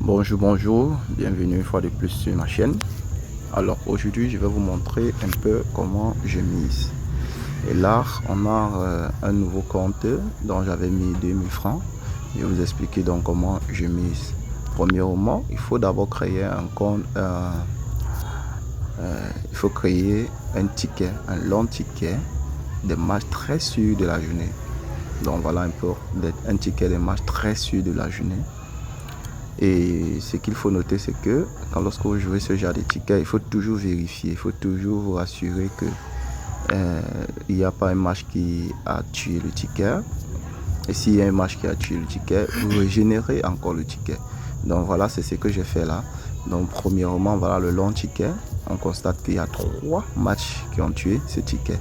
Bonjour, bienvenue une fois de plus sur ma chaîne. Alors aujourd'hui je vais vous montrer un peu comment je mise. Et là on a un nouveau compte dont j'avais mis 2000 francs. Je vais vous expliquer donc comment je mise. Premièrement, il faut d'abord créer un compte. Il faut créer un ticket, un long ticket des matchs très sûrs de la journée. Donc voilà un peu un ticket des matchs très sûrs de la journée. Et ce qu'il faut noter, c'est que lorsque vous jouez ce genre de ticket, il faut toujours vérifier, il faut toujours vous rassurer que il n'y a pas un match qui a tué le ticket. Et s'il y a un match qui a tué le ticket, vous régénérez encore le ticket. Donc voilà, c'est ce que j'ai fait là. Donc premièrement, voilà le long ticket. On constate qu'il y a 3 matchs qui ont tué ce ticket.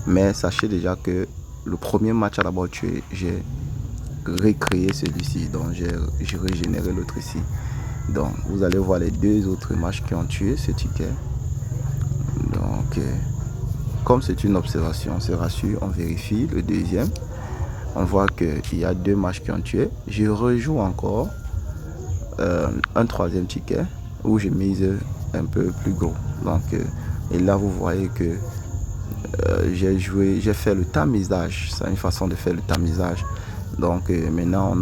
Mais sachez déjà que le premier match à d'abord tué, j'ai recréer celui-ci, donc j'ai régénéré l'autre ici. Donc vous allez voir les 2 autres matchs qui ont tué ce ticket. Donc comme c'est une observation, on se rassure, on vérifie le deuxième, on voit qu'il y a 2 matchs qui ont tué. Je rejoue encore un troisième ticket où je mise un peu plus gros. Donc et là vous voyez que j'ai fait le tamisage. C'est une façon de faire le tamisage. Donc maintenant on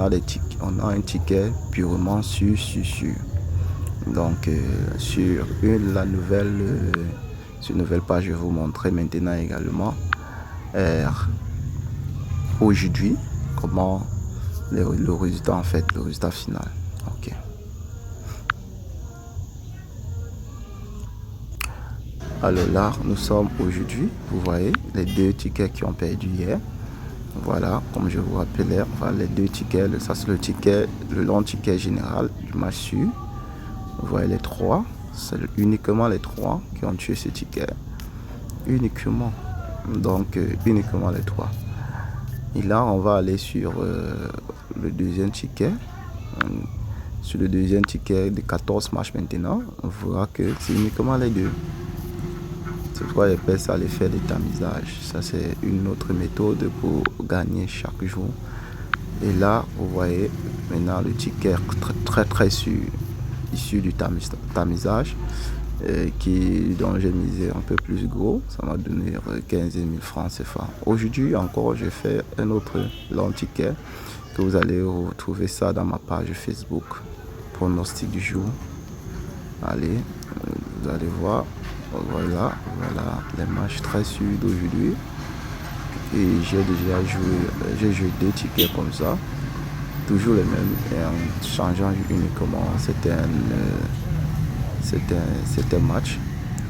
a un ticket purement sûr. Donc sur la nouvelle page, je vais vous montrer maintenant également aujourd'hui comment le résultat en fait, le résultat final. Ok. Alors là nous sommes aujourd'hui, vous voyez les 2 tickets qui ont perdu hier. Voilà, comme je vous rappelais, voilà les 2 tickets. Ça c'est le long ticket général du match sûr. Vous voyez les 3, c'est uniquement les 3 qui ont tué ce ticket. Uniquement. Donc uniquement les 3. Et là on va aller sur le deuxième ticket. Sur le deuxième ticket de 14 matchs maintenant, on verra que c'est uniquement les 2. C'est pourquoi j'appelle ça l'effet de tamisage. Ça c'est une autre méthode pour gagner chaque jour. Et là vous voyez maintenant le ticket très sûr issu du tamisage dont j'ai misé un peu plus gros. Ça m'a donné 15 000 francs CFA. Aujourd'hui encore j'ai fait un autre long ticket que vous allez retrouver ça dans ma page Facebook pronostic du jour. Allez, vous allez voir. Voilà les matchs très sûrs d'aujourd'hui. Et j'ai joué 2 tickets comme ça, toujours les mêmes, et en changeant uniquement c'était match.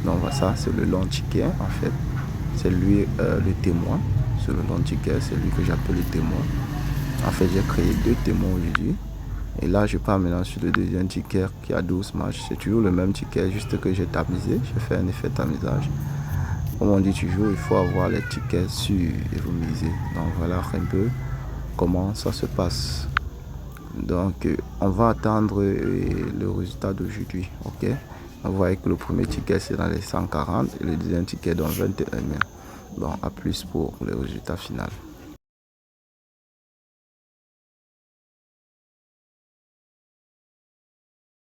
Donc voilà, ça c'est le long ticket en fait, c'est lui le témoin. C'est le long ticket, c'est lui que j'appelle le témoin. En fait j'ai créé 2 témoins aujourd'hui. Et là je pars maintenant sur le deuxième ticket qui a 12 matchs. C'est toujours le même ticket, juste que j'ai tamisé. J'ai fait un effet tamisage. Comme on dit toujours, il faut avoir les tickets sûrs et vous miser. Donc voilà un peu comment ça se passe. Donc on va attendre le résultat d'aujourd'hui. Ok, vous voyez que le premier ticket c'est dans les 140 et le deuxième ticket dans 21 000. Bon, à plus pour le résultat final.